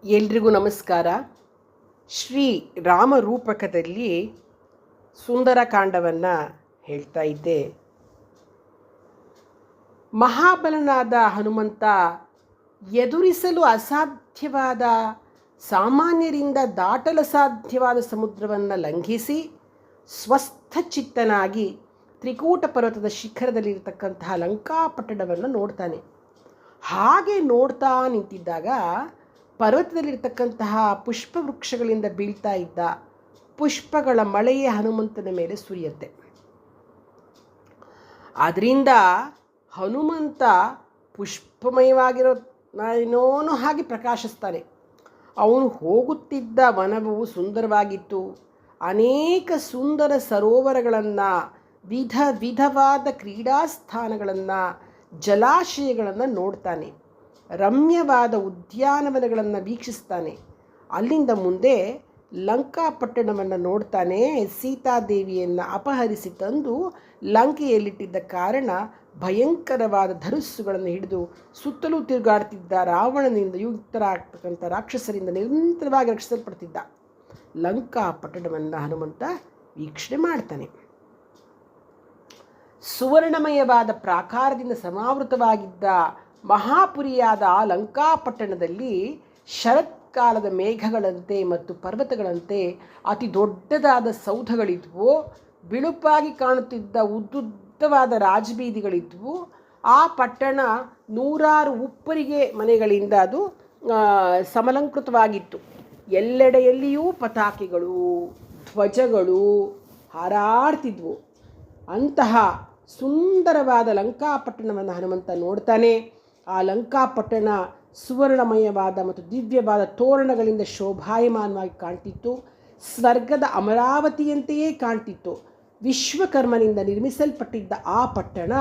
ಎಲ್ರಿಗೂ ನಮಸ್ಕಾರ. ಶ್ರೀ ರಾಮರೂಪಕದಲ್ಲಿ ಸುಂದರಕಾಂಡವನ್ನು ಹೇಳ್ತಾ ಇದ್ದೆ. ಮಹಾಬಲನಾದ ಹನುಮಂತ ಎದುರಿಸಲು ಅಸಾಧ್ಯವಾದ, ಸಾಮಾನ್ಯರಿಂದ ದಾಟಲು ಸಾಧ್ಯವಾದ ಸಮುದ್ರವನ್ನು ಲಂಘಿಸಿ ಸ್ವಸ್ಥಚಿತ್ತನಾಗಿ ತ್ರಿಕೂಟ ಪರ್ವತದ ಶಿಖರದಲ್ಲಿರತಕ್ಕಂತಹ ಲಂಕಾಪಟ್ಟಣವನ್ನು ನೋಡ್ತಾನೆ. ಹಾಗೆ ನೋಡ್ತಾ ನಿಂತಿದ್ದಾಗ ಪರ್ವತದಲ್ಲಿರ್ತಕ್ಕಂತಹ ಪುಷ್ಪವೃಕ್ಷಗಳಿಂದ ಬೀಳ್ತಾ ಇದ್ದ ಪುಷ್ಪಗಳ ಮಳೆಯೇ ಹನುಮಂತನ ಮೇಲೆ ಸುರಿಯುತ್ತೆ. ಅದರಿಂದ ಹನುಮಂತ ಪುಷ್ಪಮಯವಾಗಿರೋ ಏನೋನು ಹಾಗೆ ಪ್ರಕಾಶಿಸ್ತಾನೆ. ಅವನು ಹೋಗುತ್ತಿದ್ದ ವನವು ಸುಂದರವಾಗಿತ್ತು. ಅನೇಕ ಸುಂದರ ಸರೋವರಗಳನ್ನು, ವಿಧವಾದ ಕ್ರೀಡಾಸ್ಥಾನಗಳನ್ನು, ಜಲಾಶಯಗಳನ್ನು ನೋಡ್ತಾನೆ. ರಮ್ಯವಾದ ಉದ್ಯಾನವನಗಳನ್ನು ವೀಕ್ಷಿಸ್ತಾನೆ. ಅಲ್ಲಿಂದ ಮುಂದೆ ಲಂಕಾಪಟ್ಟಣವನ್ನು ನೋಡ್ತಾನೆ. ಸೀತಾದೇವಿಯನ್ನು ಅಪಹರಿಸಿ ತಂದು ಲಂಕೆಯಲ್ಲಿಟ್ಟಿದ್ದ ಕಾರಣ ಭಯಂಕರವಾದ ಧನುಸ್ಸುಗಳನ್ನು ಹಿಡಿದು ಸುತ್ತಲೂ ತಿರುಗಾಡ್ತಿದ್ದ ರಾವಣನಿಂದ ಯುಕ್ತರಾಗ್ತಕ್ಕಂಥ ರಾಕ್ಷಸರಿಂದ ನಿರಂತರವಾಗಿ ರಕ್ಷಿಸಲ್ಪಡ್ತಿದ್ದ ಲಂಕಾಪಟ್ಟಣವನ್ನು ಹನುಮಂತ ವೀಕ್ಷಣೆ ಮಾಡ್ತಾನೆ. ಸುವರ್ಣಮಯವಾದ ಪ್ರಾಕಾರದಿಂದ ಸಮಾವೃತವಾಗಿದ್ದ ಮಹಾಪುರಿಯಾದ ಲಂಕಾಪಟ್ಟಣದಲ್ಲಿ ಶರತ್ಕಾಲದ ಮೇಘಗಳಂತೆ ಮತ್ತು ಪರ್ವತಗಳಂತೆ ಅತಿ ದೊಡ್ಡದಾದ ಸೌಧಗಳಿದ್ವು. ಬಿಳುಪಾಗಿ ಕಾಣುತ್ತಿದ್ದ ಉದ್ದುದ್ದವಾದ ರಾಜಬೀದಿಗಳಿದ್ವು. ಆ ಪಟ್ಟಣ ನೂರಾರು ಉಪ್ಪರಿಗೆ ಮನೆಗಳಿಂದ ಅದು ಸಮಲಂಕೃತವಾಗಿತ್ತು. ಎಲ್ಲೆಡೆಯಲ್ಲಿಯೂ ಪತಾಕೆಗಳು, ಧ್ವಜಗಳು ಹಾರಾಡ್ತಿದ್ವು. ಅಂತಹ ಸುಂದರವಾದ ಲಂಕಾಪಟ್ಟಣವನ್ನು ಹನುಮಂತ ನೋಡ್ತಾನೆ. ಆ ಲಂಕಾಪಟ್ಟಣ ಸುವರ್ಣಮಯವಾದ ಮತ್ತು ದಿವ್ಯವಾದ ತೋರಣಗಳಿಂದ ಶೋಭಾಯಮಾನವಾಗಿ ಕಾಣ್ತಿತ್ತು. ಸ್ವರ್ಗದ ಅಮರಾವತಿಯಂತೆಯೇ ಕಾಣ್ತಿತ್ತು. ವಿಶ್ವಕರ್ಮನಿಂದ ನಿರ್ಮಿಸಲ್ಪಟ್ಟಿದ್ದ ಆ ಪಟ್ಟಣ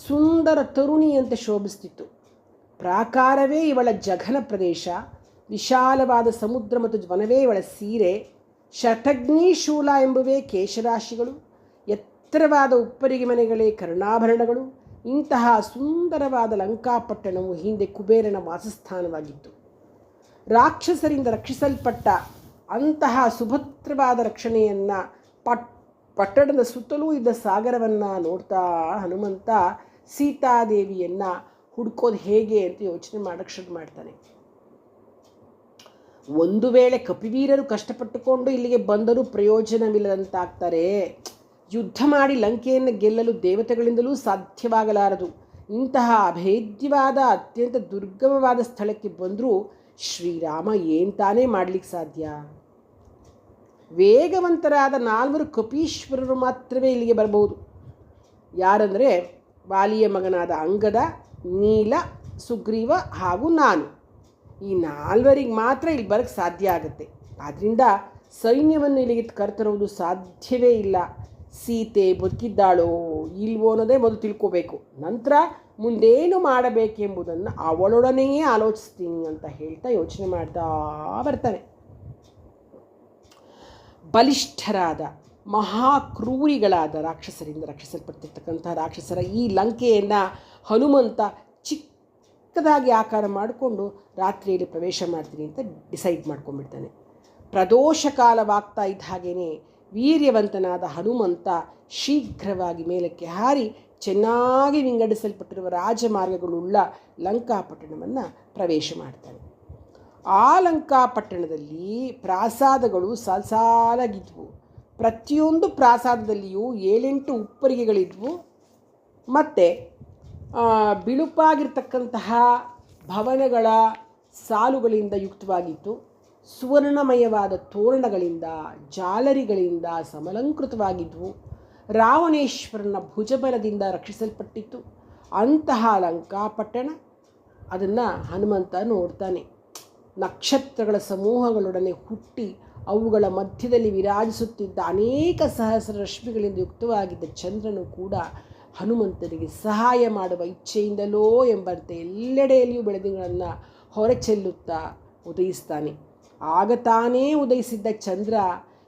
ಸುಂದರ ತರುಣಿಯಂತೆ ಶೋಭಿಸ್ತಿತ್ತು. ಪ್ರಾಕಾರವೇ ಇವಳ ಜಘನ ಪ್ರದೇಶ, ವಿಶಾಲವಾದ ಸಮುದ್ರ ಮತ್ತು ವನವೇ ಇವಳ ಸೀರೆ, ಶತಘ್ನಿ ಶೂಲ ಎಂಬುವೇ ಕೇಶರಾಶಿಗಳು, ಎತ್ತರವಾದ ಉಪ್ಪರಿಗೆ ಮನೆಗಳೇ ಕರ್ಣಾಭರಣಗಳು. ಇಂತಹ ಸುಂದರವಾದ ಲಂಕಾಪಟ್ಟಣವು ಹಿಂದೆ ಕುಬೇರನ ವಾಸಸ್ಥಾನವಾಗಿತ್ತು. ರಾಕ್ಷಸರಿಂದ ರಕ್ಷಿಸಲ್ಪಟ್ಟ ಅಂತಹ ಸುಭದ್ರವಾದ ರಕ್ಷಣೆಯನ್ನು ಪಟ್ಟಣದ ಸುತ್ತಲೂ ಇದ್ದ ಸಾಗರವನ್ನು ನೋಡ್ತಾ ಹನುಮಂತ ಸೀತಾದೇವಿಯನ್ನು ಹುಡ್ಕೋದು ಹೇಗೆ ಅಂತ ಯೋಚನೆ ಮಾಡೋಕ್ಕೆ ಶುರು ಮಾಡ್ತಾನೆ. ಒಂದು ವೇಳೆ ಕಪಿವೀರರು ಕಷ್ಟಪಟ್ಟುಕೊಂಡು ಇಲ್ಲಿಗೆ ಬಂದರೂ ಪ್ರಯೋಜನವಿಲ್ಲದಂತಾಗ್ತಾರೆ. ಯುದ್ಧ ಮಾಡಿ ಲಂಕೆಯನ್ನು ಗೆಲ್ಲಲು ದೇವತೆಗಳಿಂದಲೂ ಸಾಧ್ಯವಾಗಲಾರದು. ಇಂತಹ ಅಭೇದ್ಯವಾದ ಅತ್ಯಂತ ದುರ್ಗಮವಾದ ಸ್ಥಳಕ್ಕೆ ಬಂದರೂ ಶ್ರೀರಾಮ ಏನು ತಾನೇ ಮಾಡಲಿಕ್ಕೆ ಸಾಧ್ಯ? ವೇಗವಂತರಾದ 4 ಕಪೀಶ್ವರರು ಮಾತ್ರವೇ ಇಲ್ಲಿಗೆ ಬರಬಹುದು. ಯಾರಂದರೆ ವಾಲಿಯ ಮಗನಾದ ಅಂಗದ, ನೀಲ, ಸುಗ್ರೀವ ಹಾಗೂ ನಾನು. ಈ 4 ಮಾತ್ರ ಇಲ್ಲಿ ಬರೋಕ್ಕೆ ಸಾಧ್ಯ ಆಗುತ್ತೆ. ಆದ್ದರಿಂದ ಸೈನ್ಯವನ್ನು ಇಲ್ಲಿಗೆ ಕರೆತರುವುದು ಸಾಧ್ಯವೇ ಇಲ್ಲ. ಸೀತೆ ಬದುಕಿದ್ದಾಳೋ ಇಲ್ವೋ ಅನ್ನೋದೇ ಮೊದಲು ತಿಳ್ಕೋಬೇಕು. ನಂತರ ಮುಂದೇನು ಮಾಡಬೇಕೆಂಬುದನ್ನು ಅವಳೊಡನೆಯೇ ಆಲೋಚಿಸ್ತೀನಿ ಅಂತ ಹೇಳ್ತಾ ಯೋಚನೆ ಮಾಡ್ತಾ ಬರ್ತಾನೆ. ಬಲಿಷ್ಠರಾದ ಮಹಾಕ್ರೂರಿಗಳಾದ ರಾಕ್ಷಸರಿಂದ ರಕ್ಷಿಸಲ್ಪಟ್ಟಿರ್ತಕ್ಕಂಥ ರಾಕ್ಷಸರ ಈ ಲಂಕೆಯನ್ನು ಹನುಮಂತ ಚಿಕ್ಕದಾಗಿ ಆಕಾರ ಮಾಡಿಕೊಂಡು ರಾತ್ರಿಯಲ್ಲಿ ಪ್ರವೇಶ ಮಾಡ್ತೀನಿ ಅಂತ ಡಿಸೈಡ್ ಮಾಡ್ಕೊಂಡ್ಬಿಡ್ತಾನೆ. ಪ್ರದೋಷ ಕಾಲವಾಗ್ತಾ ಇದ್ದ ಹಾಗೇ ವೀರ್ಯವಂತನಾದ ಹನುಮಂತ ಶೀಘ್ರವಾಗಿ ಮೇಲಕ್ಕೆ ಹಾರಿ ಚೆನ್ನಾಗಿ ವಿಂಗಡಿಸಲ್ಪಟ್ಟಿರುವ ರಾಜಮಾರ್ಗಗಳುಳ್ಳ ಲಂಕಾಪಟ್ಟಣವನ್ನು ಪ್ರವೇಶ ಮಾಡ್ತಾನೆ. ಆ ಲಂಕಾಪಟ್ಟಣದಲ್ಲಿ ಪ್ರಾಸಾದಗಳು ಸಾಲಾಗಿದ್ವು. ಪ್ರತಿಯೊಂದು ಪ್ರಾಸಾದದಲ್ಲಿಯೂ 7-8 ಉಪ್ಪರಿಗೆಗಳಿದ್ವು. ಮತ್ತು ಬಿಳುಪಾಗಿರ್ತಕ್ಕಂತಹ ಭವನಗಳ ಸಾಲುಗಳಿಂದ ಯುಕ್ತವಾಗಿತ್ತು. ಸುವರ್ಣಮಯವಾದ ತೋರಣಗಳಿಂದ, ಜಾಲರಿಗಳಿಂದ ಸಮಲಂಕೃತವಾಗಿದ್ವು. ರಾವಣೇಶ್ವರನ ಭುಜಬಲದಿಂದ ರಕ್ಷಿಸಲ್ಪಟ್ಟಿತ್ತು. ಅಂತಹ ಲಂಕಾಪಟ್ಟಣ ಅದನ್ನು ಹನುಮಂತ ನೋಡ್ತಾನೆ. ನಕ್ಷತ್ರಗಳ ಸಮೂಹಗಳೊಡನೆ ಹುಟ್ಟಿ ಅವುಗಳ ಮಧ್ಯದಲ್ಲಿ ವಿರಾಜಿಸುತ್ತಿದ್ದ ಅನೇಕ ಸಹಸ್ರ ರಶ್ಮಿಗಳಿಂದ ಯುಕ್ತವಾಗಿದ್ದ ಚಂದ್ರನು ಕೂಡ ಹನುಮಂತನಿಗೆ ಸಹಾಯ ಮಾಡುವ ಇಚ್ಛೆಯಿಂದಲೋ ಎಂಬಂತೆ ಎಲ್ಲೆಡೆಯಲ್ಲಿಯೂ ಬೆಳದಿಂಗಳನ್ನು ಹೊರಚೆಲ್ಲುತ್ತಾ ಉದಯಿಸ್ತಾನೆ. ಆಗ ತಾನೇ ಉದಯಿಸಿದ್ದ ಚಂದ್ರ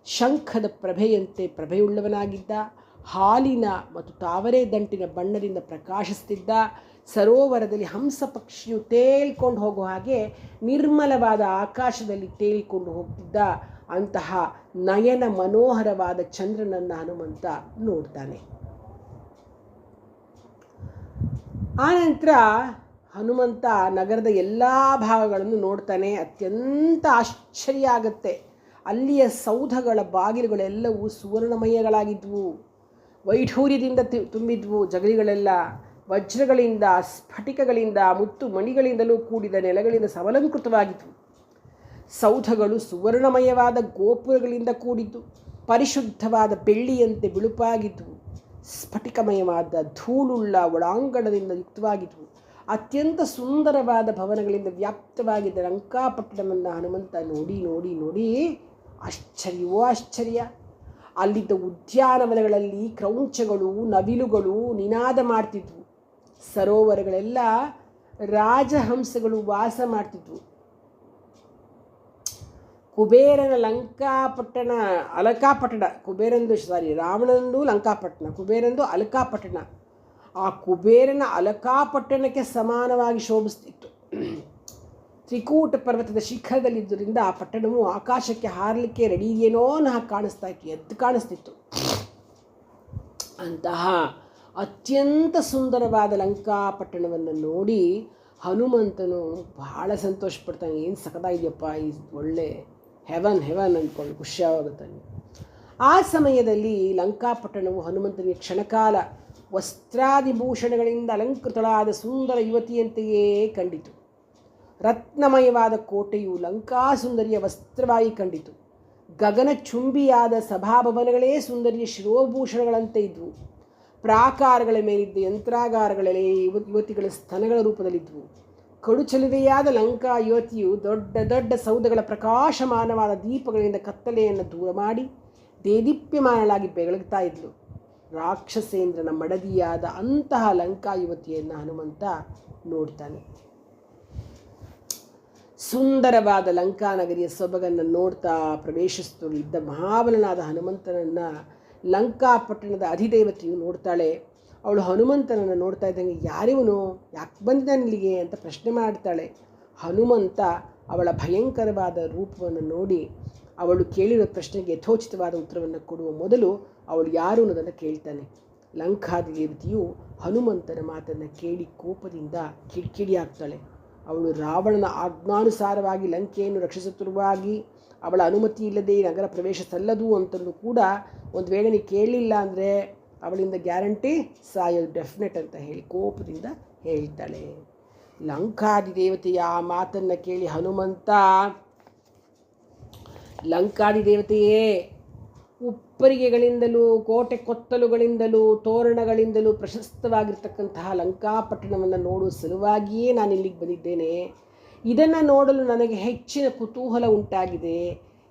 ಶಂಖದ ಪ್ರಭೆಯಂತೆ ಪ್ರಭೆಯುಳ್ಳವನಾಗಿದ್ದ. ಹಾಲಿನ ಮತ್ತು ತಾವರೆ ದಂಟಿನ ಬಣ್ಣದಿಂದ ಪ್ರಕಾಶಿಸುತ್ತಿದ್ದ. ಸರೋವರದಲ್ಲಿ ಹಂಸ ಪಕ್ಷಿಯು ತೇಲ್ಕೊಂಡು ಹೋಗೋ ಹಾಗೆ ನಿರ್ಮಲವಾದ ಆಕಾಶದಲ್ಲಿ ತೇಲ್ಕೊಂಡು ಹೋಗ್ತಿದ್ದ ಅಂತಹ ನಯನ ಮನೋಹರವಾದ ಚಂದ್ರನನ್ನು ಹನುಮಂತ ನೋಡ್ತಾನೆ. ಆನಂತರ ಹನುಮಂತ ನಗರದ ಎಲ್ಲ ಭಾಗಗಳನ್ನು ನೋಡ್ತಾನೆ. ಅತ್ಯಂತ ಆಶ್ಚರ್ಯ ಆಗುತ್ತೆ. ಅಲ್ಲಿಯ ಸೌಧಗಳ ಬಾಗಿಲುಗಳೆಲ್ಲವೂ ಸುವರ್ಣಮಯಗಳಾಗಿದ್ವು, ವೈಢೂರ್ಯದಿಂದ ತುಂಬಿದ್ವು. ಜಗಲಿಗಳೆಲ್ಲ ವಜ್ರಗಳಿಂದ, ಸ್ಫಟಿಕಗಳಿಂದ, ಮುತ್ತು ಮಣಿಗಳಿಂದಲೂ ಕೂಡಿದ ನೆಲಗಳಿಂದ ಸಮಲಂಕೃತವಾಗಿದ್ವು. ಸೌಧಗಳು ಸುವರ್ಣಮಯವಾದ ಗೋಪುರಗಳಿಂದ ಕೂಡಿದ್ದು, ಪರಿಶುದ್ಧವಾದ ಬೆಳ್ಳಿಯಂತೆ ಬಿಳುಪಾಗಿದ್ವು. ಸ್ಫಟಿಕಮಯವಾದ ಧೂಳುಳ್ಳ ಒಳಾಂಗಣದಿಂದ ಯುಕ್ತವಾಗಿದ್ವು. ಅತ್ಯಂತ ಸುಂದರವಾದ ಭವನಗಳಿಂದ ವ್ಯಾಪ್ತವಾಗಿದ್ದ ಲಂಕಾಪಟ್ಟಣವನ್ನು ಹನುಮಂತ ನೋಡಿ ನೋಡಿ ನೋಡಿ ಆಶ್ಚರ್ಯವೋ ಆಶ್ಚರ್ಯ. ಅಲ್ಲಿದ್ದ ಉದ್ಯಾನವನಗಳಲ್ಲಿ ಕ್ರೌಂಚಗಳು, ನವಿಲುಗಳು ನಿನಾದ ಮಾಡ್ತಿದ್ವು. ಸರೋವರಗಳೆಲ್ಲ ರಾಜಹಂಸಗಳು ವಾಸ ಮಾಡ್ತಿದ್ವು. ಕುಬೇರನ ಅಲಕಾಪಟ್ಟಣ, ರಾವಣನದು ಲಂಕಾಪಟ್ಟಣ, ಕುಬೇರನದು ಅಲಕಾಪಟ್ಟಣ. ಆ ಕುಬೇರನ ಅಲಕಾಪಟ್ಟಣಕ್ಕೆ ಸಮಾನವಾಗಿ ಶೋಭಿಸ್ತಿತ್ತು. ತ್ರಿಕೂಟ ಪರ್ವತದ ಶಿಖರದಲ್ಲಿದ್ದರಿಂದ ಆ ಪಟ್ಟಣವು ಆಕಾಶಕ್ಕೆ ಹಾರಲಿಕ್ಕೆ ರೆಡಿ ಏನೋ ಕಾಣಿಸ್ತಾ ಇತ್ತು, ಎದ್ದು ಕಾಣಿಸ್ತಿತ್ತು. ಅಂತಹ ಅತ್ಯಂತ ಸುಂದರವಾದ ಲಂಕಾಪಟ್ಟಣವನ್ನು ನೋಡಿ ಹನುಮಂತನು ಬಹಳ ಸಂತೋಷ ಪಡ್ತಾನೆ. ಏನು ಸಖತ್ತಾಗಿದೆಯಪ್ಪ, ಈ ಒಳ್ಳೆ ಹೆವನ್ ಅಂದ್ಕೊಂಡು ಖುಷಿಯಾಗುತ್ತಾನೆ. ಆ ಸಮಯದಲ್ಲಿ ಲಂಕಾಪಟ್ಟಣವು ಹನುಮಂತನಿಗೆ ಕ್ಷಣಕಾಲ ವಸ್ತ್ರಾದಿಭೂಷಣಗಳಿಂದ ಅಲಂಕೃತಳಾದ ಸುಂದರ ಯುವತಿಯಂತೆಯೇ ಕಂಡಿತು. ರತ್ನಮಯವಾದ ಕೋಟೆಯು ಲಂಕಾಸುಂದರಿಯ ವಸ್ತ್ರವಾಗಿ ಕಂಡಿತು. ಗಗನಚುಂಬಿಯಾದ ಸಭಾಭವನಗಳೇ ಸುಂದರಿಯ ಶಿರೋಭೂಷಣಗಳಂತೆ ಇದ್ವು. ಪ್ರಾಕಾರಗಳ ಮೇಲಿದ್ದ ಯಂತ್ರಾಗಾರಗಳೇ ಯುವತಿಗಳ ಸ್ತನಗಳ ರೂಪದಲ್ಲಿದ್ದವು. ಕಡುಚಲುವೆಯಾದ ಲಂಕಾ ಯುವತಿಯು ದೊಡ್ಡ ದೊಡ್ಡ ಸೌಧಗಳ ಪ್ರಕಾಶಮಾನವಾದ ದೀಪಗಳಿಂದ ಕತ್ತಲೆಯನ್ನು ದೂರ ಮಾಡಿ ದೇದೀಪ್ಯಮಾನಳಾಗಿ ಬೆಳಗ್ತಾ ಇದ್ಲು. ರಾಕ್ಷಸೇಂದ್ರನ ಮಡದಿಯಾದ ಅಂತಹ ಲಂಕಾ ಯುವತಿಯನ್ನು ಹನುಮಂತ ನೋಡ್ತಾನೆ. ಸುಂದರವಾದ ಲಂಕಾನಗರಿಯ ಸೊಬಗನ್ನು ನೋಡ್ತಾ ಪ್ರವೇಶಿಸುತ್ತಿದ್ದ ಮಹಾಬಲನಾದ ಹನುಮಂತನನ್ನು ಲಂಕಾಪಟ್ಟಣದ ಅಧಿದೇವತೆಯು ನೋಡ್ತಾಳೆ. ಅವಳು ಹನುಮಂತನನ್ನು ನೋಡ್ತಾ ಇದ್ದಂಗೆ ಯಾರಿವನು, ಯಾಕೆ ಬಂದಿದ್ದಾನೆ ಇಲ್ಲಿಗೆ ಅಂತ ಪ್ರಶ್ನೆ ಮಾಡ್ತಾಳೆ. ಹನುಮಂತ ಅವಳ ಭಯಂಕರವಾದ ರೂಪವನ್ನು ನೋಡಿ ಅವಳು ಕೇಳಿರೋ ಪ್ರಶ್ನೆಗೆ ಯಥೋಚಿತವಾದ ಉತ್ತರವನ್ನು ಕೊಡುವ ಮೊದಲು ಅವಳು ಯಾರು ಅನ್ನೋದನ್ನು ಕೇಳ್ತಾನೆ. ಲಂಕಾದೇವತೆಯು ಹನುಮಂತನ ಮಾತನ್ನು ಕೇಳಿ ಕೋಪದಿಂದ ಕಿಡಿಕಿಡಿಯಾಗ್ತಾಳೆ. ಅವಳು ರಾವಣನ ಆಜ್ಞಾನುಸಾರವಾಗಿ ಲಂಕೆಯನ್ನು ರಕ್ಷಿಸುತ್ತಿರುವಾಗಿ ಅವಳ ಅನುಮತಿ ಇಲ್ಲದೆ ನಗರ ಪ್ರವೇಶ ಸಲ್ಲದು ಅಂತಲೂ ಕೂಡ ಒಂದು ವೇಳೆ ನೀ ಕೇಳಲಿಲ್ಲ ಅಂದರೆ ಅವಳಿಂದ ಗ್ಯಾರಂಟಿ ಸಾಯೋದು ಡೆಫಿನೆಟ್ ಅಂತ ಹೇಳಿ ಕೋಪದಿಂದ ಹೇಳ್ತಾಳೆ. ಲಂಕಾದಿದೇವತೆಯ ಆ ಮಾತನ್ನು ಕೇಳಿ ಹನುಮಂತ, ಲಂಕಾದಿದೇವತೆಯೇ, ಉಪ್ಪರಿಗೆಗಳಿಂದಲೂ ಕೋಟೆ ಕೊತ್ತಲುಗಳಿಂದಲೂ ತೋರಣಗಳಿಂದಲೂ ಪ್ರಶಸ್ತವಾಗಿರ್ತಕ್ಕಂತಹ ಲಂಕಾಪಟ್ಟಣವನ್ನು ನೋಡುವ ಸಲುವಾಗಿಯೇ ನಾನು ಇಲ್ಲಿಗೆ ಬಂದಿದ್ದೇನೆ. ಇದನ್ನು ನೋಡಲು ನನಗೆ ಹೆಚ್ಚಿನ ಕುತೂಹಲ ಉಂಟಾಗಿದೆ.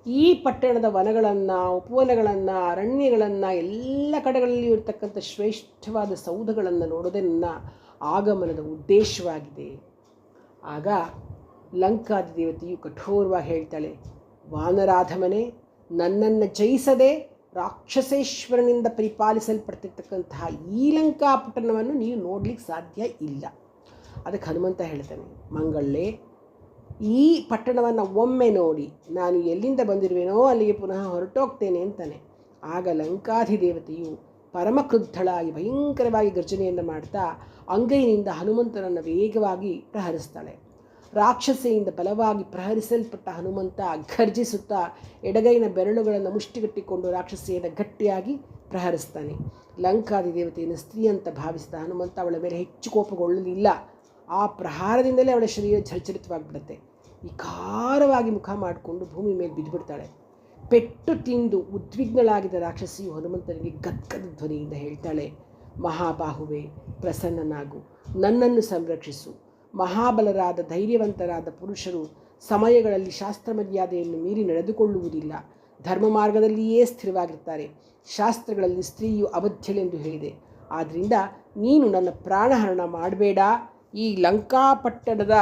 ಈ ಪಟ್ಟಣದ ವನಗಳನ್ನು, ಉಪವನಗಳನ್ನು, ಅರಣ್ಯಗಳನ್ನು, ಎಲ್ಲ ಕಡೆಗಳಲ್ಲಿಯೂ ಇರತಕ್ಕಂಥ ಶ್ರೇಷ್ಠವಾದ ಸೌಧಗಳನ್ನು ನೋಡೋದೇ ನನ್ನ ಆಗಮನದ ಉದ್ದೇಶವಾಗಿದೆ. ಆಗ ಲಂಕಾದಿದೇವತೆಯು ಕಠೋರವಾಗಿ ಹೇಳ್ತಾಳೆ, ವಾನರಾಧಮನೆ, ನನ್ನನ್ನು ಜಯಿಸದೆ ರಾಕ್ಷಸೇಶ್ವರನಿಂದ ಪರಿಪಾಲಿಸಲ್ಪಡ್ತಿರ್ತಕ್ಕಂತಹ ಈ ಲಂಕಾಪಟ್ಟಣವನ್ನು ನೀವು ನೋಡಲಿಕ್ಕೆ ಸಾಧ್ಯ ಇಲ್ಲ. ಅದಕ್ಕೆ ಹನುಮಂತ ಹೇಳ್ತಾನೆ, ಮಂಗಳೇ, ಈ ಪಟ್ಟಣವನ್ನು ಒಮ್ಮೆ ನೋಡಿ ನಾನು ಎಲ್ಲಿಂದ ಬಂದಿರುವೆನೋ ಅಲ್ಲಿಗೆ ಪುನಃ ಹೊರಟೋಗ್ತೇನೆ ಅಂತಾನೆ. ಆಗ ಲಂಕಾಧಿದೇವತೆಯು ಪರಮಕ್ರುದ್ಧಳಾಗಿ ಭಯಂಕರವಾಗಿ ಗರ್ಜನೆಯನ್ನು ಮಾಡ್ತಾ ಅಂಗೈನಿಂದ ಹನುಮಂತನನ್ನು ವೇಗವಾಗಿ ಪ್ರಹರಿಸ್ತಾಳೆ. ರಾಕ್ಷಸೆಯಿಂದ ಬಲವಾಗಿ ಪ್ರಹರಿಸಲ್ಪಟ್ಟ ಹನುಮಂತ ಘರ್ಜಿಸುತ್ತಾ ಎಡಗೈನ ಬೆರಳುಗಳನ್ನು ಮುಷ್ಟಿಗಟ್ಟಿಕೊಂಡು ರಾಕ್ಷಸೆಯನ್ನು ಗಟ್ಟಿಯಾಗಿ ಪ್ರಹರಿಸ್ತಾನೆ. ಲಂಕಾದಿದೇವತೆಯನ್ನು ಸ್ತ್ರೀ ಅಂತ ಭಾವಿಸಿದ ಹನುಮಂತ ಅವಳ ಮೇಲೆ ಹೆಚ್ಚು ಕೋಪಗೊಳ್ಳಲಿಲ್ಲ. ಆ ಪ್ರಹಾರದಿಂದಲೇ ಅವಳ ಶರೀರ ಝರ್ಝರಿತವಾಗಿಬಿಡುತ್ತೆ. ವಿಕಾರವಾಗಿ ಮುಖ ಮಾಡಿಕೊಂಡು ಭೂಮಿ ಮೇಲೆ ಬಿದ್ದುಬಿಡ್ತಾಳೆ. ಪೆಟ್ಟು ತಿಂದು ಉದ್ವಿಗ್ನಳಾಗಿದ್ದ ರಾಕ್ಷಸಿಯು ಹನುಮಂತನಿಗೆ ಗದ್ಗದ ಧ್ವನಿಯಿಂದ ಹೇಳ್ತಾಳೆ, ಮಹಾಬಾಹುವೆ, ಪ್ರಸನ್ನನಾಗು, ನನ್ನನ್ನು ಸಂರಕ್ಷಿಸು. ಮಹಾಬಲರಾದ ಧೈರ್ಯವಂತರಾದ ಪುರುಷರು ಸಮಯಗಳಲ್ಲಿ ಶಾಸ್ತ್ರ ಮರ್ಯಾದೆಯನ್ನು ಮೀರಿ ನಡೆದುಕೊಳ್ಳುವುದಿಲ್ಲ. ಧರ್ಮ ಮಾರ್ಗದಲ್ಲಿಯೇ ಸ್ಥಿರವಾಗಿರ್ತಾರೆ. ಶಾಸ್ತ್ರಗಳಲ್ಲಿ ಸ್ತ್ರೀಯು ಅಬದ್ಧಳೆಂದು ಹೇಳಿದೆ. ಆದ್ದರಿಂದ ನೀನು ನನ್ನ ಪ್ರಾಣಹರಣ ಮಾಡಬೇಡ. ಈ ಲಂಕಾಪಟ್ಟಣದ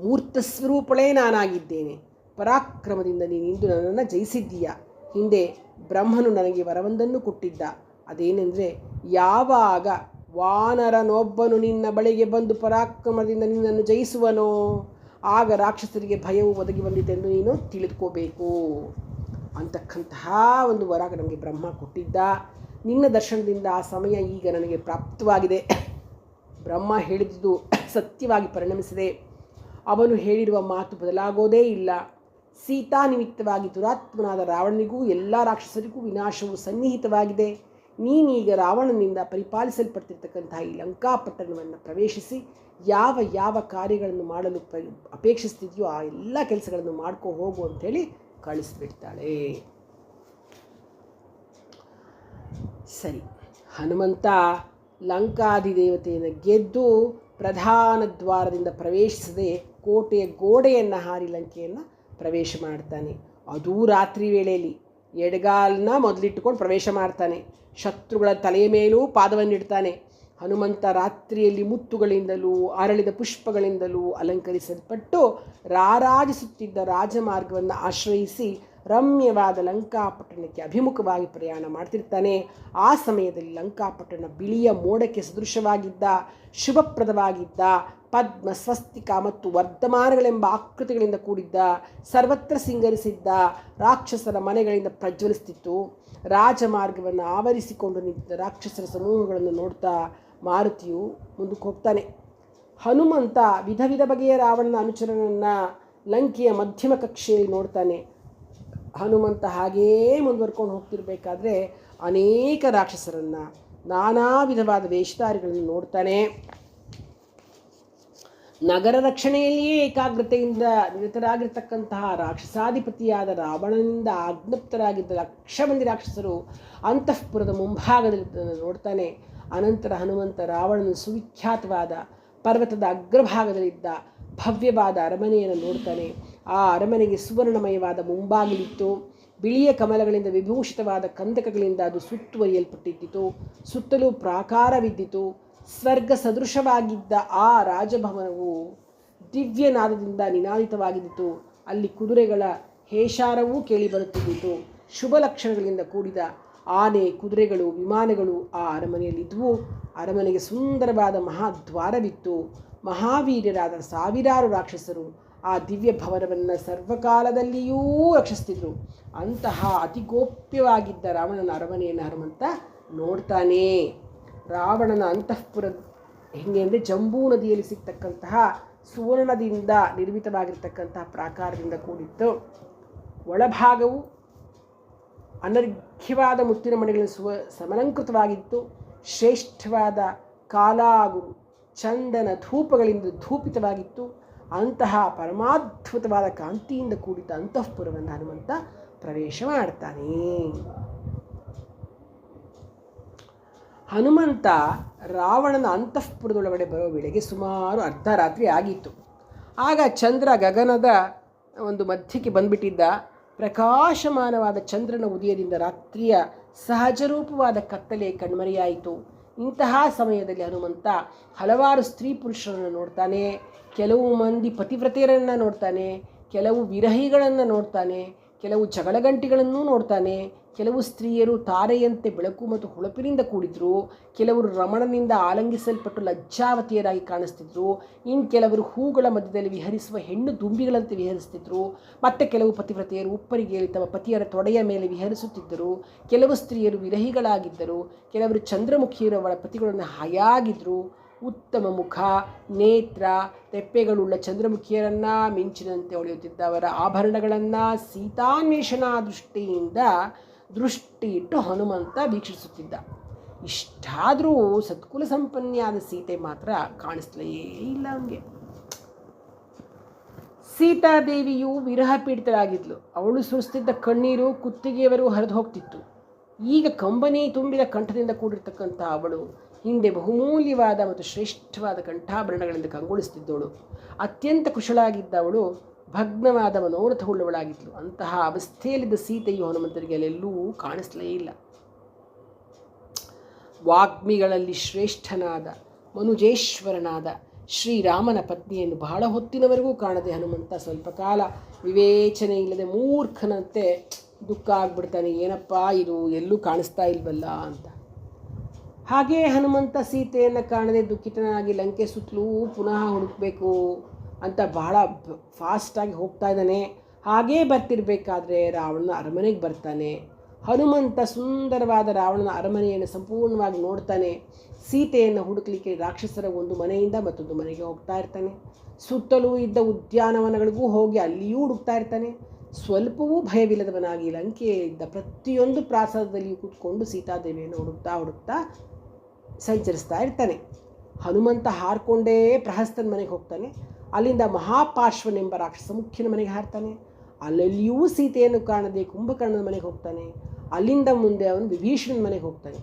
ಮೂರ್ತ ಸ್ವರೂಪಳೇ ನಾನಾಗಿದ್ದೇನೆ. ಪರಾಕ್ರಮದಿಂದ ನೀನಿಂದು ನನ್ನನ್ನು ಜಯಿಸಿದ್ದೀಯ. ಹಿಂದೆ ಬ್ರಹ್ಮನು ನನಗೆ ವರವೊಂದನ್ನು ಕೊಟ್ಟಿದ್ದ. ಅದೇನೆಂದರೆ, ಯಾವಾಗ ವಾನರನೊಬ್ಬನು ನಿನ್ನ ಬಳಿಗೆ ಬಂದು ಪರಾಕ್ರಮದಿಂದ ನಿನ್ನನ್ನು ಜಯಿಸುವನೋ ಆಗ ರಾಕ್ಷಸರಿಗೆ ಭಯವು ಒದಗಿ ಬಂದಿತೆಂದು ನೀನು ತಿಳಿದುಕೋಬೇಕು ಅಂತಕ್ಕಂತಹ ಒಂದು ವರ ನಮಗೆ ಬ್ರಹ್ಮ ಕೊಟ್ಟಿದ್ದ. ನಿನ್ನ ದರ್ಶನದಿಂದ ಆ ಸಮಯ ಈಗ ನನಗೆ ಪ್ರಾಪ್ತವಾಗಿದೆ. ಬ್ರಹ್ಮ ಹೇಳಿದುದು ಸತ್ಯವಾಗಿ ಪರಿಣಮಿಸಿದೆ. ಅವನು ಹೇಳಿರುವ ಮಾತು ಬದಲಾಗೋದೇ ಇಲ್ಲ. ಸೀತಾ ನಿಮಿತ್ತವಾಗಿ ದುರಾತ್ಮನಾದ ರಾವಣನಿಗೂ ಎಲ್ಲ ರಾಕ್ಷಸರಿಗೂ ವಿನಾಶವು ಸನ್ನಿಹಿತವಾಗಿದೆ. ನೀನೀಗ ರಾವಣನಿಂದ ಪರಿಪಾಲಿಸಲ್ಪಡ್ತಿರ್ತಕ್ಕಂತಹ ಈ ಲಂಕಾಪಟ್ಟಣವನ್ನು ಪ್ರವೇಶಿಸಿ ಯಾವ ಯಾವ ಕಾರ್ಯಗಳನ್ನು ಮಾಡಲು ಅಪೇಕ್ಷಿಸ್ತಿದೆಯೋ ಆ ಎಲ್ಲ ಕೆಲಸಗಳನ್ನು ಮಾಡ್ಕೊ ಹೋಗು ಅಂಥೇಳಿ ಕಳಿಸ್ಬಿಡ್ತಾಳೆ. ಸರಿ, ಹನುಮಂತ ಲಂಕಾಧಿದೇವತೆಯನ್ನು ಗೆದ್ದು ಪ್ರಧಾನ ದ್ವಾರದಿಂದ ಪ್ರವೇಶಿಸದೆ ಕೋಟೆಯ ಗೋಡೆಯನ್ನು ಹಾರಿ ಲಂಕೆಯನ್ನು ಪ್ರವೇಶ ಮಾಡ್ತಾನೆ. ಅದೂ ರಾತ್ರಿ ವೇಳೆಯಲ್ಲಿ ಎಡಗಾಲನ್ನ ಮೊದಲಿಟ್ಟುಕೊಂಡು ಪ್ರವೇಶ ಮಾಡ್ತಾನೆ. ಶತ್ರುಗಳ ತಲೆಯ ಮೇಲೂ ಪಾದವನ್ನಿಡ್ತಾನೆ. ಹನುಮಂತ ರಾತ್ರಿಯಲ್ಲಿ ಮುತ್ತುಗಳಿಂದಲೂ ಅರಳಿದ ಪುಷ್ಪಗಳಿಂದಲೂ ಅಲಂಕರಿಸಲ್ಪಟ್ಟು ರಾರಾಜಿಸುತ್ತಿದ್ದ ರಾಜಮಾರ್ಗವನ್ನು ಆಶ್ರಯಿಸಿ ರಮ್ಯವಾದ ಲಂಕಾಪಟ್ಟಣಕ್ಕೆ ಅಭಿಮುಖವಾಗಿ ಪ್ರಯಾಣ ಮಾಡ್ತಿರ್ತಾನೆ. ಆ ಸಮಯದಲ್ಲಿ ಲಂಕಾಪಟ್ಟಣ ಬಿಳಿಯ ಮೋಡಕ್ಕೆ ಸದೃಶವಾಗಿದ್ದ, ಶುಭಪ್ರದವಾಗಿದ್ದ, ಪದ್ಮ, ಸ್ವಸ್ತಿಕ ಮತ್ತು ವರ್ಧಮಾನಗಳೆಂಬ ಆಕೃತಿಗಳಿಂದ ಕೂಡಿದ್ದ, ಸರ್ವತ್ರ ಸಿಂಗರಿಸಿದ್ದ ರಾಕ್ಷಸರ ಮನೆಗಳಿಂದ ಪ್ರಜ್ವಲಿಸುತ್ತಿತ್ತು. ರಾಜಮಾರ್ಗವನ್ನು ಆವರಿಸಿಕೊಂಡು ನಿಂತಿದ್ದ ರಾಕ್ಷಸರ ಸಮೂಹಗಳನ್ನು ನೋಡ್ತಾ ಮಾರುತಿಯು ಮುಂದಕ್ಕೆ ಹೋಗ್ತಾನೆ. ಹನುಮಂತ ವಿಧ ವಿಧ ಬಗೆಯ ರಾವಣನ ಅನುಚರನನ್ನು ಲಂಕೆಯ ಮಧ್ಯಮ ಕಕ್ಷೆಯಲ್ಲಿ ನೋಡ್ತಾನೆ. ಹನುಮಂತ ಹಾಗೇ ಮುಂದುವರ್ಕೊಂಡು ಹೋಗ್ತಿರ್ಬೇಕಾದ್ರೆ ಅನೇಕ ರಾಕ್ಷಸರನ್ನು, ನಾನಾ ವಿಧವಾದ ವೇಷಧಾರಿಗಳನ್ನು ನೋಡ್ತಾನೆ. ನಗರ ರಕ್ಷಣೆಯಲ್ಲಿಯೇ ಏಕಾಗ್ರತೆಯಿಂದ ನಿರತರಾಗಿರ್ತಕ್ಕಂತಹ ರಾಕ್ಷಸಾಧಿಪತಿಯಾದ ರಾವಣನಿಂದ ಆಜ್ಞಪ್ತರಾಗಿದ್ದ ಲಕ್ಷ ಮಂದಿ ರಾಕ್ಷಸರು ಅಂತಃಪುರದ ಮುಂಭಾಗದಲ್ಲಿ ನೋಡ್ತಾನೆ. ಅನಂತರ ಹನುಮಂತ ರಾವಣನ ಸುವಿಖ್ಯಾತವಾದ ಪರ್ವತದ ಅಗ್ರಭಾಗದಲ್ಲಿದ್ದ ಭವ್ಯವಾದ ಅರಮನೆಯನ್ನು ನೋಡ್ತಾನೆ. ಆ ಅರಮನೆಗೆ ಸುವರ್ಣಮಯವಾದ ಮುಂಬಾಗಿಲಿತ್ತು. ಬಿಳಿಯ ಕಮಲಗಳಿಂದ ವಿಭೂಷಿತವಾದ ಕಂದಕಗಳಿಂದ ಅದು ಸುತ್ತುವರಿಯಲ್ಪಟ್ಟಿದ್ದಿತು. ಸುತ್ತಲೂ ಪ್ರಾಕಾರವಿದ್ದಿತು. ಸ್ವರ್ಗ ಸದೃಶವಾಗಿದ್ದ ಆ ರಾಜಭವನವು ದಿವ್ಯನಾದದಿಂದ ನಿನಾದಿತವಾಗಿದ್ದಿತು. ಅಲ್ಲಿ ಕುದುರೆಗಳ ಹೇಷಾರವೂ ಕೇಳಿಬರುತ್ತಿದ್ದಿತು. ಶುಭ ಲಕ್ಷಣಗಳಿಂದ ಕೂಡಿದ ಆನೆ, ಕುದುರೆಗಳು, ವಿಮಾನಗಳು ಆ ಅರಮನೆಯಲ್ಲಿದ್ದವು. ಅರಮನೆಗೆ ಸುಂದರವಾದ ಮಹಾದ್ವಾರವಿತ್ತು. ಮಹಾವೀರ್ಯರಾದ ಸಾವಿರಾರು ರಾಕ್ಷಸರು ಆ ದಿವ್ಯ ಭವನವನ್ನು ಸರ್ವಕಾಲದಲ್ಲಿಯೂ ರಕ್ಷಿಸ್ತಿದ್ರು. ಅಂತಹ ಅತಿಗೋಪ್ಯವಾಗಿದ್ದ ರಾವಣನ ಅರಮನೆಯನ್ನು ಹನುಮಂತ ನೋಡ್ತಾನೆ. ರಾವಣನ ಅಂತಃಪುರ ಹೆಂಗೆ ಅಂದರೆ ಜಂಬೂ ನದಿಯಲ್ಲಿ ಸಿಗ್ತಕ್ಕಂತಹ ಸುವರ್ಣದಿಂದ ನಿರ್ಮಿತವಾಗಿರ್ತಕ್ಕಂತಹ ಪ್ರಾಕಾರದಿಂದ ಕೂಡಿತ್ತು. ಒಳಭಾಗವು ಅನರ್ಘ್ಯವಾದ ಮುತ್ತಿನ ಮಣಿಗಳಿಂದ ಸಮಲಂಕೃತವಾಗಿತ್ತು. ಶ್ರೇಷ್ಠವಾದ ಕಾಲಾಗುರು ಚಂದನ ಧೂಪಗಳಿಂದ ಧೂಪಿತವಾಗಿತ್ತು. ಅಂತಹ ಪರಮಾದ್ಭುತವಾದ ಕಾಂತಿಯಿಂದ ಕೂಡಿದ ಅಂತಃಪುರವನ್ನು ಹನುಮಂತ ಪ್ರವೇಶ ಮಾಡ್ತಾನೆ. ಹನುಮಂತ ರಾವಣನ ಅಂತಃಪುರದೊಳಗಡೆ ಬರೋ ವೇಳೆಗೆ ಸುಮಾರು ಅರ್ಧರಾತ್ರಿ ಆಗಿತ್ತು. ಆಗ ಚಂದ್ರ ಗಗನದ ಒಂದು ಮಧ್ಯಕ್ಕೆ ಬಂದುಬಿಟ್ಟಿದ್ದ. ಪ್ರಕಾಶಮಾನವಾದ ಚಂದ್ರನ ಉದಯದಿಂದ ರಾತ್ರಿಯ ಸಹಜರೂಪವಾದ ಕತ್ತಲೆ ಕಣ್ಮರೆಯಾಯಿತು. ಇಂತಹ ಸಮಯದಲ್ಲಿ ಹನುಮಂತ ಹಲವಾರು ಸ್ತ್ರೀ ಪುರುಷರನ್ನು ನೋಡ್ತಾನೆ. ಕೆಲವು ಮಂದಿ ಪತಿವ್ರತೆಯರನ್ನು ನೋಡ್ತಾನೆ, ಕೆಲವು ವಿರಹಿಗಳನ್ನು ನೋಡ್ತಾನೆ, ಕೆಲವು ಜಗಳಗಂಟಿಗಳನ್ನೂ ನೋಡ್ತಾನೆ. ಕೆಲವು ಸ್ತ್ರೀಯರು ತಾರೆಯಂತೆ ಬೆಳಕು ಮತ್ತು ಹೊಳಪಿನಿಂದ ಕೂಡಿದ್ರು. ಕೆಲವರು ರಮಣನಿಂದ ಆಲಂಗಿಸಲ್ಪಟ್ಟು ಲಜ್ಜಾವತಿಯರಾಗಿ ಕಾಣಿಸ್ತಿದ್ರು. ಇನ್ನು ಕೆಲವರು ಹೂಗಳ ಮಧ್ಯದಲ್ಲಿ ವಿಹರಿಸುವ ಹೆಣ್ಣು ದುಂಬಿಗಳಂತೆ ವಿಹರಿಸ್ತಿದ್ರು. ಮತ್ತು ಕೆಲವು ಪತಿವ್ರತೆಯರು ಉಪ್ಪರಿಗೇರಿ ತಮ್ಮ ಪತಿಯರ ತೊಡೆಯ ಮೇಲೆ ವಿಹರಿಸುತ್ತಿದ್ದರು. ಕೆಲವು ಸ್ತ್ರೀಯರು ವಿರಹಿಗಳಾಗಿದ್ದರು. ಕೆಲವರು ಚಂದ್ರಮುಖಿಯರು ಅವಳ ಪತಿಗಳನ್ನು ಹಾಯಾಗಿದ್ದರು. ಉತ್ತಮ ಮುಖ, ನೇತ್ರ, ತೆಪ್ಪೆಗಳುಳ್ಳ ಚಂದ್ರಮುಖಿಯರನ್ನು ಮಿಂಚಿನಂತೆ ಹೊಳೆಯುತ್ತಿದ್ದ ಅವರ ಆಭರಣಗಳನ್ನು ಸೀತಾನ್ವೇಷಣಾ ದೃಷ್ಟಿ ಇಟ್ಟು ಹನುಮಂತ ವೀಕ್ಷಿಸುತ್ತಿದ್ದ. ಇಷ್ಟಾದರೂ ಸತ್ಕುಲ ಸಂಪನ್ನೆಯಾದ ಸೀತೆ ಮಾತ್ರ ಕಾಣಿಸ್ಲೇ ಇಲ್ಲ ಅವನಿಗೆ. ಸೀತಾದೇವಿಯು ವಿರಹ ಪೀಡಿತಳಾಗಿದ್ಲು. ಅವಳು ಸುರಿಸ್ತಿದ್ದ ಕಣ್ಣೀರು ಕುತ್ತಿಗೆಯವರು ಹರಿದು ಹೋಗ್ತಿತ್ತು. ಈಗ ಕಂಬನಿ ತುಂಬಿದ ಕಂಠದಿಂದ ಕೂಡಿರ್ತಕ್ಕಂಥ ಅವಳು ಹಿಂದೆ ಬಹುಮೂಲ್ಯವಾದ ಮತ್ತು ಶ್ರೇಷ್ಠವಾದ ಕಂಠಾಭರಣಗಳಿಂದ ಕಂಗೊಳಿಸುತ್ತಿದ್ದವಳು. ಅತ್ಯಂತ ಕುಶಲಾಗಿದ್ದ ಅವಳು ಭಗ್ನವಾದ ಮನೋರಥವುಳ್ಳವಳಾಗಿದ್ಲು. ಅಂತಹ ಅವಸ್ಥೆಯಲ್ಲಿದ್ದ ಸೀತೆಯು ಹನುಮಂತರಿಗೆ ಅಲ್ಲೆಲ್ಲೂ ಕಾಣಿಸಲೇ ಇಲ್ಲ. ವಾಗ್ಮಿಗಳಲ್ಲಿ ಶ್ರೇಷ್ಠನಾದ ಮನುಜೇಶ್ವರನಾದ ಶ್ರೀರಾಮನ ಪತ್ನಿಯನ್ನು ಬಹಳ ಹೊತ್ತಿನವರೆಗೂ ಕಾಣದೆ ಹನುಮಂತ ಸ್ವಲ್ಪ ಕಾಲ ವಿವೇಚನೆ ಇಲ್ಲದೆ ಮೂರ್ಖನಂತೆ ದುಃಖ ಆಗ್ಬಿಡ್ತಾನೆ. ಏನಪ್ಪ ಇದು ಎಲ್ಲೂ ಕಾಣಿಸ್ತಾ ಇಲ್ವಲ್ಲ ಅಂತ. ಹಾಗೇ ಹನುಮಂತ ಸೀತೆಯನ್ನು ಕಾಣದೆ ದುಃಖಿತನಾಗಿ ಲಂಕೆ ಸುತ್ತಲೂ ಪುನಃ ಹುಡುಕಬೇಕು ಅಂತ ಬಹಳ ಫಾಸ್ಟಾಗಿ ಹೋಗ್ತಾ ಇದ್ದಾನೆ. ಹಾಗೇ ಬರ್ತಿರ್ಬೇಕಾದ್ರೆ ರಾವಣನ ಅರಮನೆಗೆ ಬರ್ತಾನೆ. ಹನುಮಂತ ಸುಂದರವಾದ ರಾವಣನ ಅರಮನೆಯನ್ನು ಸಂಪೂರ್ಣವಾಗಿ ನೋಡ್ತಾನೆ. ಸೀತೆಯನ್ನು ಹುಡುಕಲಿಕ್ಕೆ ರಾಕ್ಷಸರ ಒಂದು ಮನೆಯಿಂದ ಮತ್ತೊಂದು ಮನೆಗೆ ಹೋಗ್ತಾ ಇರ್ತಾನೆ. ಸುತ್ತಲೂ ಇದ್ದ ಉದ್ಯಾನವನಗಳಿಗೂ ಹೋಗಿ ಅಲ್ಲಿಯೂ ಹುಡುಕ್ತಾ ಇರ್ತಾನೆ. ಸ್ವಲ್ಪವೂ ಭಯವಿಲ್ಲದವನಾಗಿ ಲಂಕೆಯಿದ್ದ ಪ್ರತಿಯೊಂದು ಪ್ರಾಸಾದದಲ್ಲಿಯೂ ಕೂತ್ಕೊಂಡು ಸೀತಾದೇವಿಯನ್ನು ಹುಡುಕ್ತಾ ಸಂಚರಿಸ್ತಾ ಇರ್ತಾನೆ. ಹನುಮಂತ ಹಾರಿಕೊಂಡೇ ಪ್ರಹಸ್ತನ ಮನೆಗೆ ಹೋಗ್ತಾನೆ. ಅಲ್ಲಿಂದ ಮಹಾಪಾರ್ಶ್ವನೆಂಬ ರಾಕ್ಷಸ ಮುಖ್ಯನ ಮನೆಗೆ ಹಾರ್ತಾನೆ. ಅಲ್ಲಲ್ಲಿಯೂ ಸೀತೆಯನ್ನು ಕಾಣದೆ ಕುಂಭಕರ್ಣನ ಮನೆಗೆ ಹೋಗ್ತಾನೆ. ಅಲ್ಲಿಂದ ಮುಂದೆ ಅವನು ವಿಭೀಷಣನ ಮನೆಗೆ ಹೋಗ್ತಾನೆ.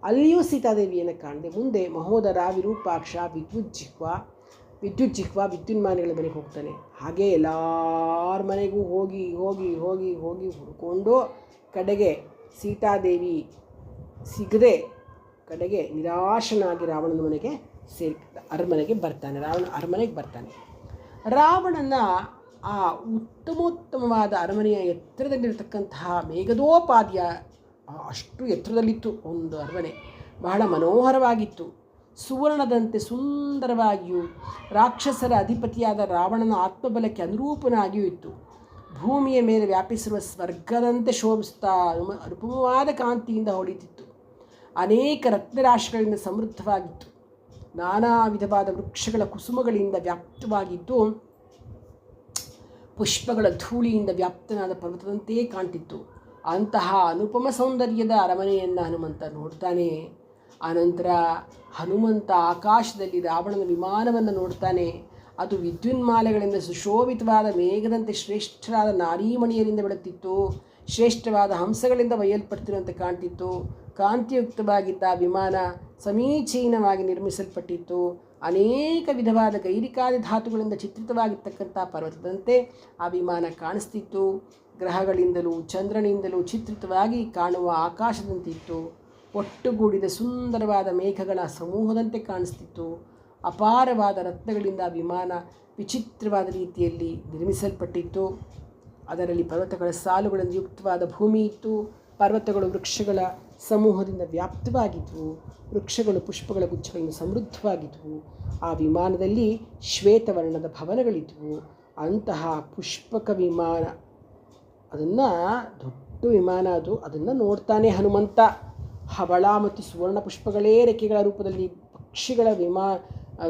ಅಲ್ಲಿಯೂ ಸೀತಾದೇವಿಯನ್ನು ಕಾಣದೆ ಮುಂದೆ ಮಹೋದರ, ವಿರೂಪಾಕ್ಷ, ವಿದ್ಯುಜ್ಜಿಹ್ವ ವಿದ್ಯುನ್ಮಾನಿಗಳ ಮನೆಗೆ ಹೋಗ್ತಾನೆ. ಹಾಗೆ ಎಲ್ಲರ ಮನೆಗೂ ಹೋಗಿ ಹೋಗಿ ಹೋಗಿ ಹೋಗಿ ಹುಡ್ಕೊಂಡು ಕಡೆಗೆ ಸೀತಾದೇವಿ ಸಿಗದೆ ಕಡೆಗೆ ನಿರಾಶನಾಗಿ ರಾವಣನ ಮನೆಗೆ ಅರಮನೆಗೆ ಬರ್ತಾನೆ. ರಾವಣನ ಆ ಉತ್ತಮೋತ್ತಮವಾದ ಅರಮನೆಯ ಎತ್ತರದಲ್ಲಿರತಕ್ಕಂತಹ ಮೇಘದೋಪಾದಿಯ ಅಷ್ಟು ಎತ್ತರದಲ್ಲಿತ್ತು ಒಂದು ಅರಮನೆ. ಬಹಳ ಮನೋಹರವಾಗಿತ್ತು. ಸುವರ್ಣದಂತೆ ಸುಂದರವಾಗಿಯೂ ರಾಕ್ಷಸರ ಅಧಿಪತಿಯಾದ ರಾವಣನ ಆತ್ಮಬಲಕ್ಕೆ ಅನುರೂಪನಾಗಿಯೂ ಇತ್ತು. ಭೂಮಿಯ ಮೇಲೆ ವ್ಯಾಪಿಸಿರುವ ಸ್ವರ್ಗದಂತೆ ಶೋಭಿಸ್ತಾ ಅನುಪಮವಾದ ಕಾಂತಿಯಿಂದ ಹೊಳೆಯುತ್ತಿತ್ತು. ಅನೇಕ ರತ್ನರಾಶಿಗಳಿಂದ ಸಮೃದ್ಧವಾಗಿತ್ತು. ನಾನಾ ವಿಧವಾದ ವೃಕ್ಷಗಳ ಕುಸುಮಗಳಿಂದ ವ್ಯಾಪ್ತವಾಗಿದ್ದು ಪುಷ್ಪಗಳ ಧೂಳಿಯಿಂದ ವ್ಯಾಪ್ತನಾದ ಪರ್ವತದಂತೆಯೇ ಕಾಣ್ತಿತ್ತು. ಅಂತಹ ಅನುಪಮ ಸೌಂದರ್ಯದ ಅರಮನೆಯನ್ನು ಹನುಮಂತ ನೋಡ್ತಾನೆ. ಆನಂತರ ಹನುಮಂತ ಆಕಾಶದಲ್ಲಿ ರಾವಣನ ವಿಮಾನವನ್ನು ನೋಡ್ತಾನೆ. ಅದು ವಿದ್ಯುನ್ಮಾಲೆಗಳಿಂದ ಸುಶೋಭಿತವಾದ ಮೇಘದಂತೆ ಶ್ರೇಷ್ಠರಾದ ನಾರೀಮಣಿಯರಿಂದ ಬೆಳಗ್ತಿತ್ತು. ಶ್ರೇಷ್ಠವಾದ ಹಂಸಗಳಿಂದ ಒಯ್ಯಲ್ಪಡ್ತಿರುವಂತೆ ಕಾಣ್ತಿತ್ತು. ಕಾಂತಿಯುಕ್ತವಾಗಿದ್ದ ವಿಮಾನ ಸಮೀಚೀನವಾಗಿ ನಿರ್ಮಿಸಲ್ಪಟ್ಟಿತ್ತು. ಅನೇಕ ವಿಧವಾದ ಗೈರಿಕಾದಿ ಧಾತುಗಳಿಂದ ಚಿತ್ರಿತವಾಗಿರ್ತಕ್ಕಂಥ ಪರ್ವತದಂತೆ ಆ ವಿಮಾನ ಕಾಣಿಸ್ತಿತ್ತು. ಗ್ರಹಗಳಿಂದಲೂ ಚಂದ್ರನಿಂದಲೂ ಚಿತ್ರಿತವಾಗಿ ಕಾಣುವ ಆಕಾಶದಂತಿತ್ತು. ಒಟ್ಟುಗೂಡಿದ ಸುಂದರವಾದ ಮೇಘಗಳ ಸಮೂಹದಂತೆ ಕಾಣಿಸ್ತಿತ್ತು. ಅಪಾರವಾದ ರತ್ನಗಳಿಂದ ವಿಮಾನ ವಿಚಿತ್ರವಾದ ರೀತಿಯಲ್ಲಿ ನಿರ್ಮಿಸಲ್ಪಟ್ಟಿತ್ತು. ಅದರಲ್ಲಿ ಪರ್ವತಗಳ ಸಾಲುಗಳಿಂದ ಯುಕ್ತವಾದ ಭೂಮಿ ಇತ್ತು. ಪರ್ವತಗಳು ವೃಕ್ಷಗಳ ಸಮೂಹದಿಂದ ವ್ಯಾಪ್ತವಾಗಿದ್ವು. ವೃಕ್ಷಗಳು ಪುಷ್ಪಗಳ ಗುಚ್ಛಗಳಿಂದ ಸಮೃದ್ಧವಾಗಿದ್ವು. ಆ ವಿಮಾನದಲ್ಲಿ ಶ್ವೇತವರ್ಣದ ಭವನಗಳಿದ್ವು. ಅಂತಹ ಪುಷ್ಪಕ ವಿಮಾನ, ಅದನ್ನು ದೊಡ್ಡ ವಿಮಾನ ಅದನ್ನು ನೋಡ್ತಾನೆ ಹನುಮಂತ. ಹವಳ ಮತ್ತು ಸುವರ್ಣ ಪುಷ್ಪಗಳೇ ರೆಕ್ಕೆಗಳ ರೂಪದಲ್ಲಿ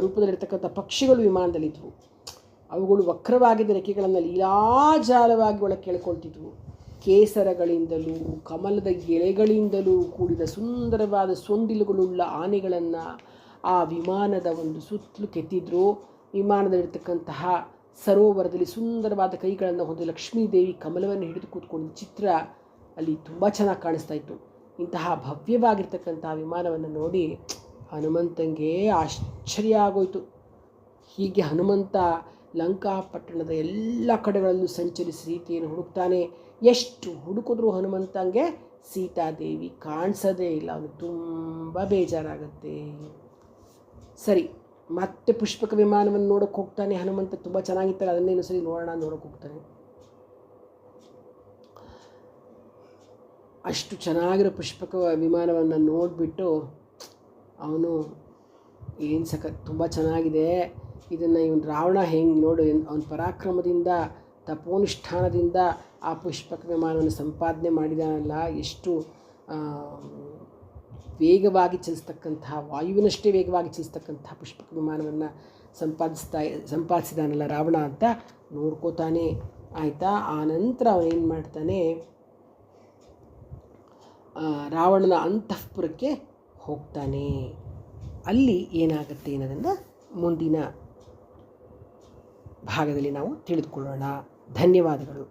ರೂಪದಲ್ಲಿರ್ತಕ್ಕಂಥ ಪಕ್ಷಿಗಳು ವಿಮಾನದಲ್ಲಿದ್ವು. ಅವುಗಳು ವಕ್ರವಾಗಿದ್ದ ರೆಕ್ಕೆಗಳನ್ನು ಲೀಲಾಜಾಲವಾಗಿ ಒಳಗೆ ಕೆಳ್ಕೊಳ್ತಿದ್ವು. ಕೇಸರಗಳಿಂದಲೂ ಕಮಲದ ಎಳೆಗಳಿಂದಲೂ ಕೂಡಿದ ಸುಂದರವಾದ ಸೊಂಡಿಲುಗಳುಳ್ಳ ಆನೆಗಳನ್ನು ಆ ವಿಮಾನದ ಒಂದು ಸುತ್ತಲೂ ಕೆತ್ತಿದ್ರು. ವಿಮಾನದಲ್ಲಿರ್ತಕ್ಕಂತಹ ಸರೋವರದಲ್ಲಿ ಸುಂದರವಾದ ಕೈಗಳನ್ನು ಹೊಂದಿ ಲಕ್ಷ್ಮೀದೇವಿ ಕಮಲವನ್ನು ಹಿಡಿದು ಕೂತ್ಕೊಂಡಿದ್ದ ಚಿತ್ರ ಅಲ್ಲಿ ತುಂಬ ಚೆನ್ನಾಗಿ ಕಾಣಿಸ್ತಾ ಇತ್ತು. ಇಂತಹ ಭವ್ಯವಾಗಿರ್ತಕ್ಕಂಥ ವಿಮಾನವನ್ನು ನೋಡಿ ಹನುಮಂತನಿಗೆ ಆಶ್ಚರ್ಯ ಆಗೋಯಿತು. ಹೀಗೆ ಹನುಮಂತ ಲಂಕಾಪಟ್ಟಣದ ಎಲ್ಲ ಕಡೆಗಳಲ್ಲೂ ಸಂಚರಿಸಿ ಸೀತೆಯನ್ನು ಹುಡುಕ್ತಾನೆ. ಎಷ್ಟು ಹುಡುಕಿದ್ರೂ ಹನುಮಂತಂಗೆ ಸೀತಾದೇವಿ ಕಾಣಿಸೋದೇ ಇಲ್ಲ. ಅವನಿಗೆ ತುಂಬ ಬೇಜಾರಾಗುತ್ತೆ. ಸರಿ, ಮತ್ತೆ ಪುಷ್ಪಕ ವಿಮಾನವನ್ನು ನೋಡೋಕ್ಕೆ ಹೋಗ್ತಾನೆ ಹನುಮಂತ. ತುಂಬ ಚೆನ್ನಾಗಿತ್ತಲ್ಲ, ಅದನ್ನೇನು ಸರಿ ನೋಡೋಕ್ಕೆ ಹೋಗ್ತಾನೆ. ಅಷ್ಟು ಚೆನ್ನಾಗಿರೋ ಪುಷ್ಪಕ ವಿಮಾನವನ್ನು ನೋಡಿಬಿಟ್ಟು ಅವನು ತುಂಬ ಚೆನ್ನಾಗಿದೆ, ಇದನ್ನು ಇವನು ರಾವಣ ಹೆಂಗೆ ನೋಡು, ಅವನ ಪರಾಕ್ರಮದಿಂದ ತಪೋನುಷ್ಠಾನದಿಂದ ಆ ಪುಷ್ಪಕ ವಿಮಾನವನ್ನು ಸಂಪಾದನೆ ಮಾಡಿದಾನಲ್ಲ, ಎಷ್ಟು ವೇಗವಾಗಿ ಚಲಿಸ್ತಕ್ಕಂತಹ, ವಾಯುವಿನಷ್ಟೇ ವೇಗವಾಗಿ ಚಲಿಸ್ತಕ್ಕಂಥ ಪುಷ್ಪಕ ವಿಮಾನವನ್ನು ಸಂಪಾದಿಸಿದಾನಲ್ಲ ರಾವಣ ಅಂತ ನೋಡ್ಕೋತಾನೆ. ಆಯಿತಾ? ಆ ನಂತರ ಅವನೇನು ಮಾಡ್ತಾನೆ, ರಾವಣನ ಅಂತಃಪುರಕ್ಕೆ ಹೋಗ್ತಾನೆ. ಅಲ್ಲಿ ಏನಾಗುತ್ತೆ ಅನ್ನೋದನ್ನು ಮುಂದಿನ ಭಾಗದಲ್ಲಿ ನಾವು ತಿಳಿದುಕೊಳ್ಳೋಣ. ಧನ್ಯವಾದಗಳು.